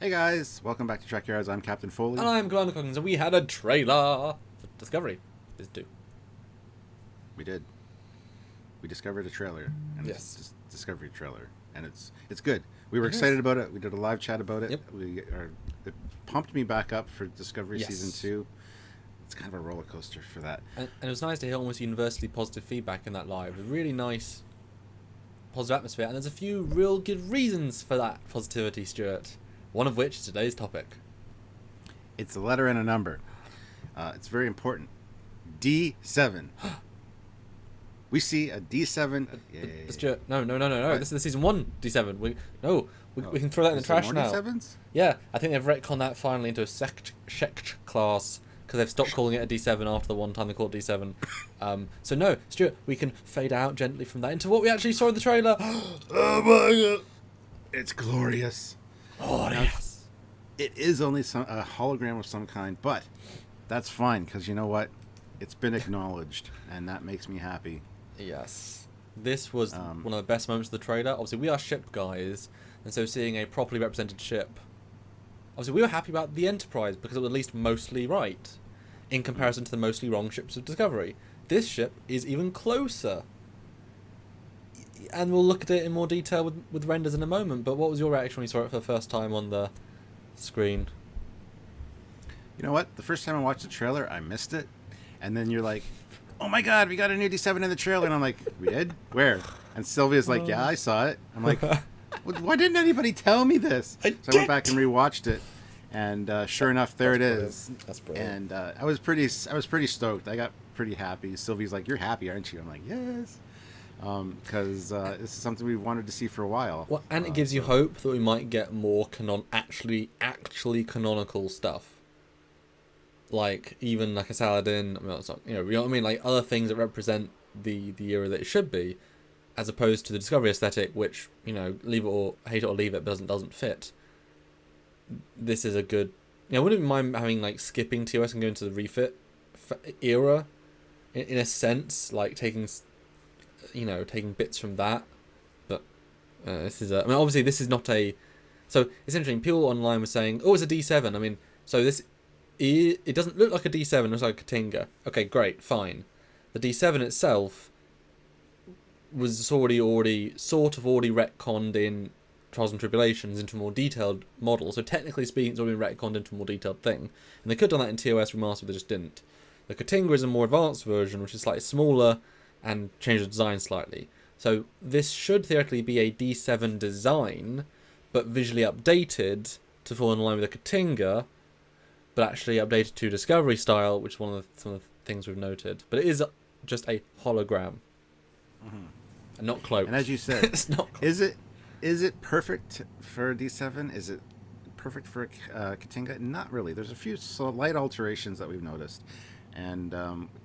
Hey guys, welcome back to Trekyards. I'm Captain And Foley. I'm Glenn Coggins, and we had a trailer for Discovery. Is due. We did. We discovered a trailer, and it's Yes. Discovery trailer, and it's good. We were It is. excited about it. We did a live chat about it. Yep. It pumped me back up for Discovery Yes. season 2. It's kind of a roller coaster for that. And it was nice to hear almost universally positive feedback in that live. A really nice, positive atmosphere. And there's a few real good reasons for that positivity, Stuart. One of which is today's topic. It's a letter and a number. It's very important. D7. We see a D7. Yay. Stuart, no. What? This is the season 1 D7. We can throw that in the Is there trash more now. D7s? Yeah, I think they've retconned that finally into a sect class because they've stopped calling it a D7 after the one time they called it D7. So no, Stuart, we can fade out gently from that into what we actually saw in the trailer. Oh my god. It's glorious. Oh yes. It is only a hologram of some kind, but that's fine because you know what? It's been acknowledged, and that makes me happy. Yes. This was Um, one of the best moments of the trailer. Obviously, we are ship guys, and so seeing a properly represented ship. Obviously, we were happy about the Enterprise because it was at least mostly right, in comparison to the mostly wrong ships of Discovery. This ship is even closer. And we'll look at it in more detail with renders in a moment, but what was your reaction when you saw it for the first time on the screen? You know what? The first time I watched the trailer, I missed it, and then you're like, "Oh my god, we got a new D7 in the trailer," and I'm like, "We did? Where?" And Sylvia's like, "Yeah, I saw it." I'm like, "Why didn't anybody tell me this?" So I went back and rewatched it, and sure enough, there it is. That's brilliant. And I was pretty stoked. I got pretty happy. Sylvie's like, "You're happy, aren't you?" I'm like, "Yes," because this is something we wanted to see for a while. Well, and it gives you hope that we might get more actually canonical stuff. Like even like a Saladin, I mean, it's not, you know what I mean, like other things that represent the era that it should be, as opposed to the Discovery aesthetic, which leave it or hate it or leave it, doesn't fit. This is a good. I wouldn't mind having like skipping TOS and going to the refit era, in a sense, like taking bits from that. But this is I mean, obviously this is not a. So it's interesting. People online were saying, "Oh, it's a D7." I mean, so this. It doesn't look like a D7, it looks like a Katinga. Okay, great, fine. The D7 itself was already sort of retconned in Trials and Tribulations into a more detailed model. So technically speaking, it's already been retconned into a more detailed thing. And they could have done that in TOS Remastered, but they just didn't. The Katinga is a more advanced version, which is slightly smaller and changed the design slightly. So this should theoretically be a D7 design, but visually updated to fall in line with the Katinga, but actually updated to Discovery style, which is some of the things we've noted. But it is just a hologram, and not cloaked. And as you said, it's not. is it perfect for a D7? Is it perfect for a Katinga? Not really. There's a few slight alterations that we've noticed, and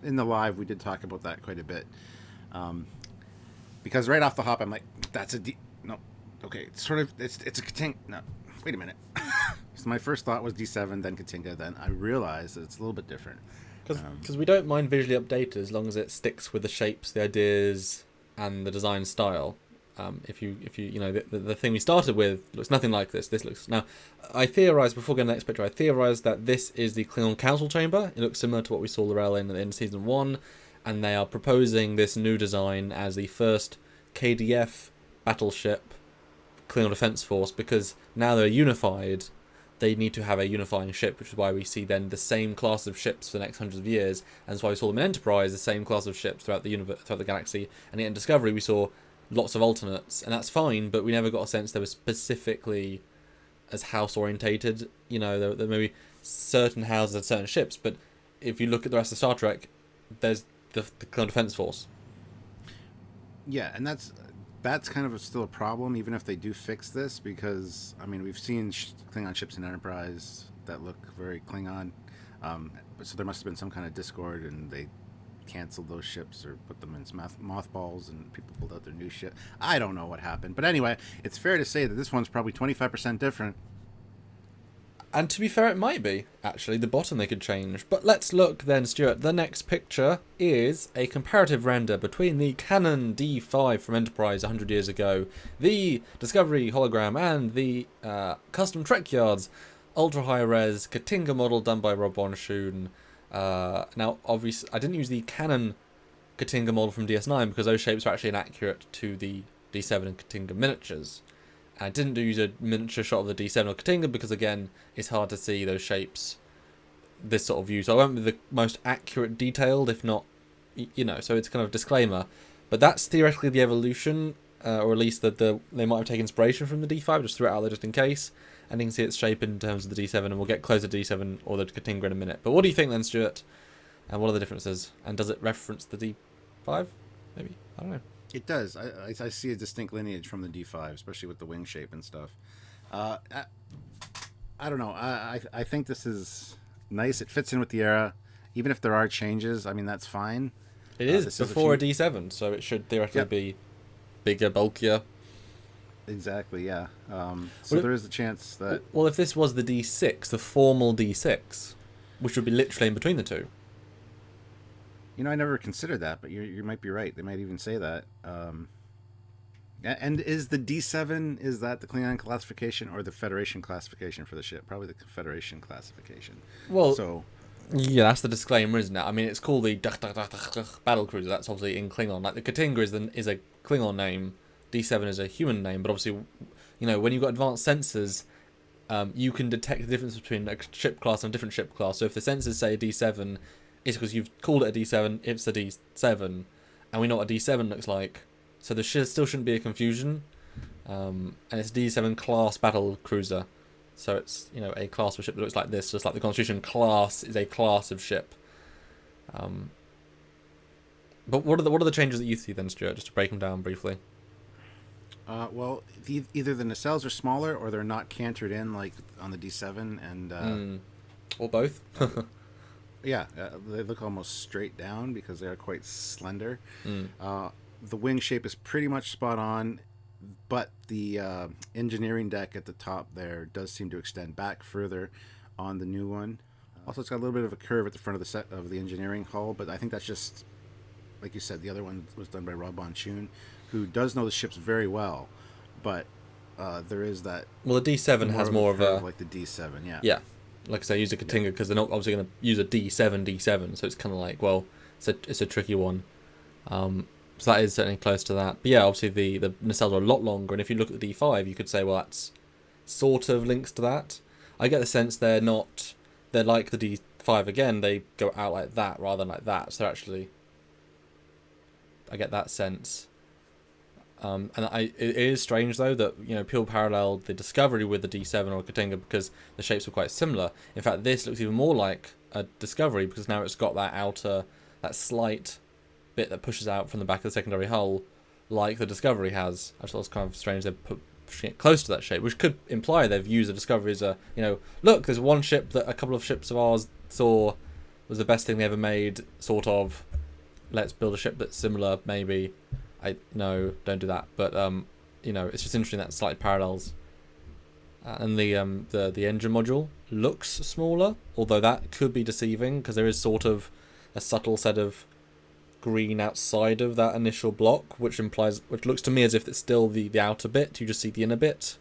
in the live we did talk about that quite a bit. Because right off the hop, I'm like, "That's a D." No, okay, it's a Katinga. No, wait a minute. So my first thought was D7, then Katinga. Then I realized that it's a little bit different. Because we don't mind visually updated as long as it sticks with the shapes, the ideas, and the design style. If you the thing we started with looks nothing like this. This looks now. I theorized before going to the next picture. I theorized that this is the Klingon Council Chamber. It looks similar to what we saw Lorel in the end of season 1, and they are proposing this new design as the first KDF battleship Klingon Defense Force, because now they're unified. They need to have a unifying ship, which is why we see then the same class of ships for the next hundreds of years, and that's why we saw them in Enterprise, the same class of ships throughout the universe, throughout the galaxy, and yet in Discovery we saw lots of alternates, and that's fine, but we never got a sense they were specifically as house orientated. There may be certain houses and certain ships, but if you look at the rest of Star Trek, there's the Klingon Defense Force. Yeah, and that's kind of still a problem, even if they do fix this, because I mean we've seen Klingon ships in Enterprise that look very Klingon, so there must have been some kind of discord, and they canceled those ships or put them in mothballs, and people pulled out their new ship. I don't know what happened, but anyway, it's fair to say that this one's probably 25% different. And to be fair, it might be, actually. The bottom they could change. But let's look then, Stuart. The next picture is a comparative render between the Canon D5 from Enterprise 100 years ago, the Discovery hologram, and the custom Trekyards ultra-high-res Katinga model done by Rob Bonshun. Now, obviously, I didn't use the Canon Katinga model from DS9 because those shapes are actually inaccurate to the D7 and Katinga miniatures. I didn't use a miniature shot of the D7 or Katinga because, again, it's hard to see those shapes, this sort of view. So I went with the most accurate detailed, if not, so it's kind of a disclaimer. But that's theoretically the evolution, or at least that they might have taken inspiration from the D5, just threw it out there just in case. And you can see its shape in terms of the D7, and we'll get closer to D7 or the Katinga in a minute. But what do you think then, Stuart? And what are the differences? And does it reference the D5? Maybe? I don't know. It does. I see a distinct lineage from the D5, especially with the wing shape and stuff. I don't know. I think this is nice. It fits in with the era. Even if there are changes, I mean, that's fine. It is before a D7, so it should theoretically be bigger, bulkier. Exactly, yeah. So there is a chance that... Well, if this was the D6, the formal D6, which would be literally in between the two. I never considered that, but you might be right. They might even say that. And is the D7, is that the Klingon classification or the Federation classification for the ship? Probably the Federation classification. Well, so yeah, that's the disclaimer, isn't it? I mean, it's called the battle cruiser. That's obviously in Klingon. Like the Katinga is a Klingon name. D7 is a human name, but obviously, when you've got advanced sensors, you can detect the difference between a ship class and a different ship class. So if the sensors say D7, it's because you've called it a D7, it's a D7, and we know what a D7 looks like. So there still shouldn't be a confusion. And it's D7 class battle cruiser. So it's, a class of ship that looks like this, just like the Constitution class is a class of ship. But what are the changes that you see then, Stuart, just to break them down briefly? Well, either the nacelles are smaller or they're not cantered in like on the D7, and or both. Yeah, they look almost straight down because they are quite slender. The wing shape is pretty much spot on, but the engineering deck at the top there does seem to extend back further on the new one. Also, it's got a little bit of a curve at the front of the set of the engineering hull, but I think that's just, like you said, the other one was done by Rob Bonshun, who does know the ships very well, but there is that... Well, the D7 has more of a... Like the D7, yeah. Yeah. Like I say, use a Katinga because they're not obviously going to use a D7, so it's kind of like, well, it's a tricky one. So that is certainly close to that. But yeah, obviously the nacelles are a lot longer, and if you look at the D5, you could say, well, that's sort of links to that. I get the sense they're like the D5 again, they go out like that rather than like that, so actually, I get that sense. It is strange though that Peel paralleled the Discovery with the D7 or Katinga because the shapes were quite similar. In fact, this looks even more like a Discovery because now it's got that slight bit that pushes out from the back of the secondary hull, like the Discovery has. I thought it was kind of strange they're pushing it close to that shape, which could imply they've used the Discovery as a look. There's one ship that a couple of ships of ours saw was the best thing they ever made. Sort of, let's build a ship that's similar, maybe. No, don't do that. But it's just interesting that slight parallels. And the engine module looks smaller, although that could be deceiving because there is sort of a subtle set of green outside of that initial block, which looks to me as if it's still the outer bit. You just see the inner bit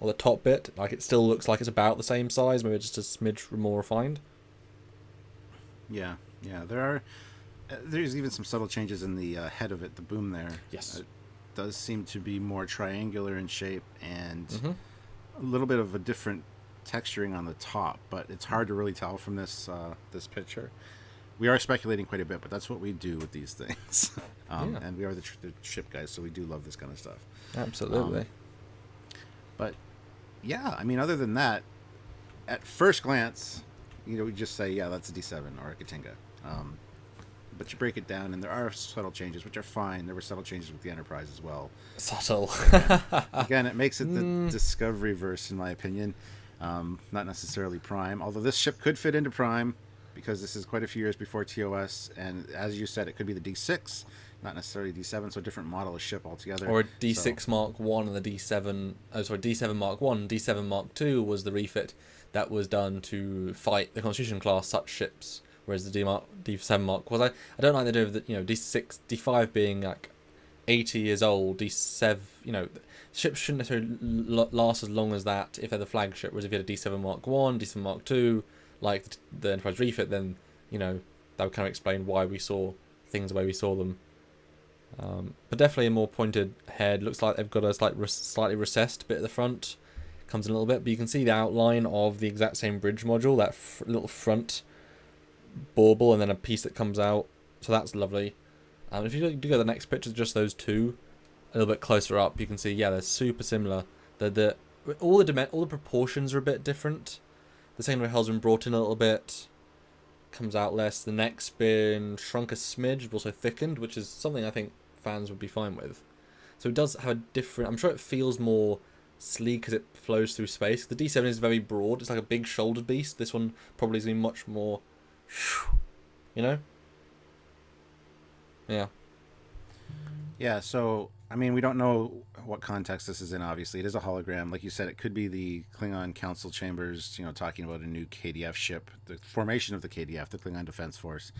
or the top bit. Like it still looks like it's about the same size, maybe just a smidge more refined. Yeah. There's even some subtle changes in the head of it, the boom there. Yes. It does seem to be more triangular in shape and a little bit of a different texturing on the top, but it's hard to really tell from this picture. We are speculating quite a bit, but that's what we do with these things. And we are the ship guys, so we do love this kind of stuff. Absolutely. But, yeah, I mean, other than that, at first glance, we just say, yeah, that's a D7 or a Katinga. But you break it down, and there are subtle changes, which are fine. There were subtle changes with the Enterprise as well. Subtle. Again, it makes it the Discovery verse, in my opinion. Not necessarily Prime, although this ship could fit into Prime because this is quite a few years before TOS, and as you said, it could be the D6, not necessarily D7, so a different model of ship altogether. Or a D6 Mark 1 and the D7... Oh, sorry, D7 Mark 1 D7 Mark 2 was the refit that was done to fight the Constitution class such ships, whereas the D7 Mark was... I don't like the idea of the, D6, D5 being like 80 years old, D7... Ships shouldn't necessarily last as long as that if they're the flagship, whereas if you had a D7 Mark 1, D7 Mark 2, like the Enterprise refit, then, that would kind of explain why we saw things the way we saw them. But definitely a more pointed head. Looks like they've got a slightly recessed bit at the front. Comes in a little bit, but you can see the outline of the exact same bridge module, that little front bauble, and then a piece that comes out. So that's lovely. If you do go to the next picture, just those two, a little bit closer up, you can see, yeah, they're super similar. All the proportions are a bit different. The secondary hull's been brought in a little bit. Comes out less. The neck's been shrunk a smidge, but also thickened, which is something I think fans would be fine with. So it does have a different... I'm sure it feels more sleek as it flows through space. The D7 is very broad. It's like a big shouldered beast. This one probably is going to be much more... Yeah. Yeah, so, I mean, we don't know what context this is in, obviously. It is a hologram. Like you said, it could be the Klingon Council Chambers, talking about a new KDF ship, the formation of the KDF, the Klingon Defense Force,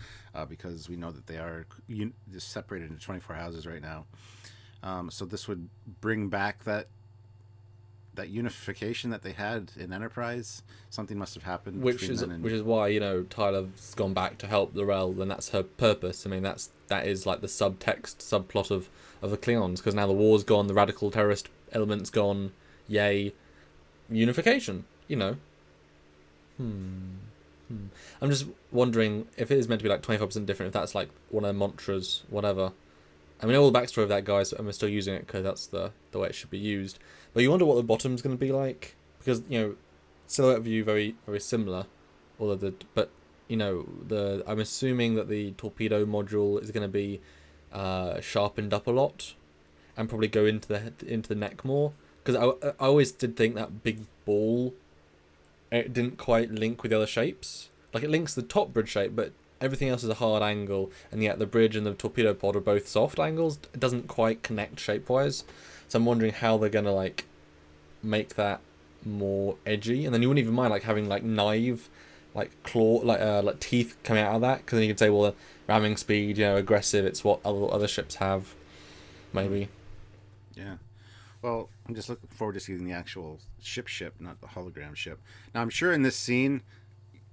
because we know that they are separated into 24 houses right now. So this would bring back that unification that they had in Enterprise. Something must have happened. Which is why, Tyler's gone back to help L'Rell, and that's her purpose. I mean, that is like the subplot of the Klingons, because now the war's gone, the radical terrorist element's gone, yay, unification, I'm just wondering if it is meant to be like 25% different, if that's like one of the mantras, whatever. I mean, all the backstory of that, guys, and we're still using it because that's the way it should be used. But you wonder what the bottom's going to be like, because, silhouette view very, very similar, I'm assuming that the torpedo module is going to be sharpened up a lot, and probably go into the neck more, because I always did think that big ball, it didn't quite link with the other shapes. Like, it links the top bridge shape, but everything else is a hard angle, and yet the bridge and the torpedo pod are both soft angles. It doesn't quite connect shape-wise. So I'm wondering how they're going to, make that more edgy. And then you wouldn't even mind, having, knife, claw, teeth coming out of that. Because then you could say, well, ramming speed, aggressive, it's what other ships have. Maybe. Yeah. Well, I'm just looking forward to seeing the actual ship, not the hologram ship. Now, I'm sure in this scene,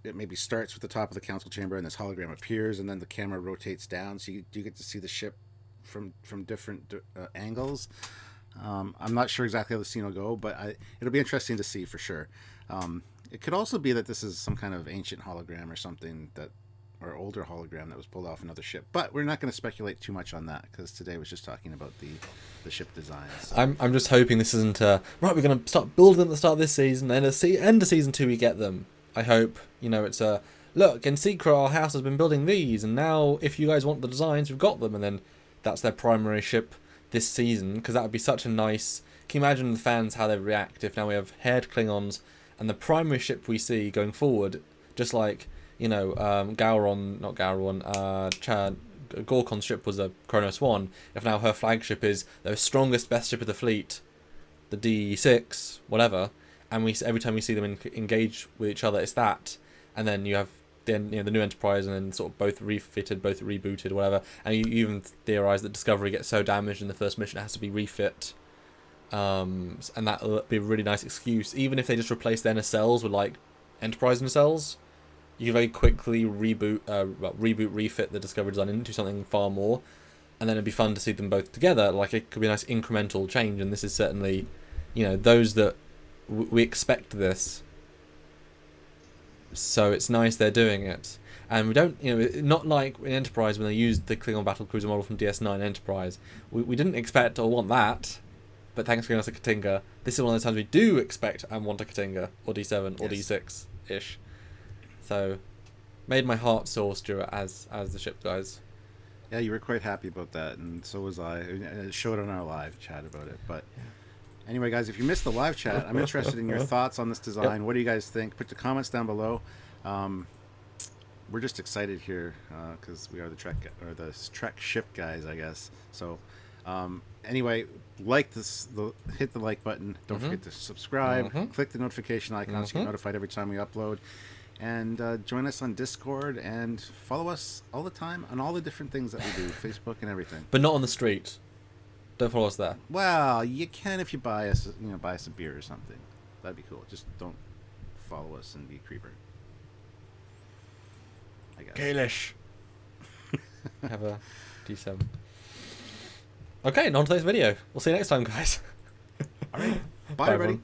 it maybe starts with the top of the council chamber and this hologram appears, and then the camera rotates down, so you do get to see the ship from different angles. I'm not sure exactly how the scene will go, but it'll be interesting to see for sure. It could also be that this is some kind of ancient hologram or something, or older hologram that was pulled off another ship. But we're not going to speculate too much on that, because today was just talking about the ship designs. So. I'm just hoping this isn't right, we're going to start building them at the start of this season, and end of season 2 we get them. I hope, it's look, in Secret our house has been building these, and now if you guys want the designs, we've got them, and then that's their primary ship this season, because that would be such a nice... Can you imagine the fans, how they react if now we have haired Klingons, and the primary ship we see going forward, just like, Gorkon's ship was a Kronos 1, if now her flagship is the strongest, best ship of the fleet, the D6, whatever, and every time we see them engage with each other, it's that, and then you have the new Enterprise, and then sort of both refitted, both rebooted, whatever, and you even theorize that Discovery gets so damaged in the first mission it has to be refit, and that'll be a really nice excuse. Even if they just replace their nacelles with Enterprise nacelles, you can very quickly refit the Discovery design into something far more, and then it'd be fun to see them both together. It could be a nice incremental change, and this is certainly, those that we expect this. So it's nice they're doing it. And we don't, not like in Enterprise when they used the Klingon battlecruiser model from DS9 Enterprise. We didn't expect or want that, but thanks for giving us a Katinga. This is one of those times we do expect and want a Katinga, or D7, or D6-ish. So, made my heart soar, Stuart, as the ship guys. Yeah, you were quite happy about that, and so was I. It showed on our live chat about it, but... Yeah. Anyway, guys, if you missed the live chat, I'm interested in your thoughts on this design. Yep. What do you guys think? Put the comments down below. we're just excited here because we are the Trek ship guys, I guess. So anyway, hit the like button. Don't forget to subscribe. Click the notification icon so you get notified every time we upload. And join us on Discord and follow us all the time on all the different things that we do, Facebook and everything. But not on the street. Don't follow us there. Well, you can if you buy us a beer or something. That'd be cool. Just don't follow us and be a creeper. I guess. Kalish. Have a D7. Okay, and on to today's video. We'll see you next time, guys. All right. Bye, Bye everybody. everyone.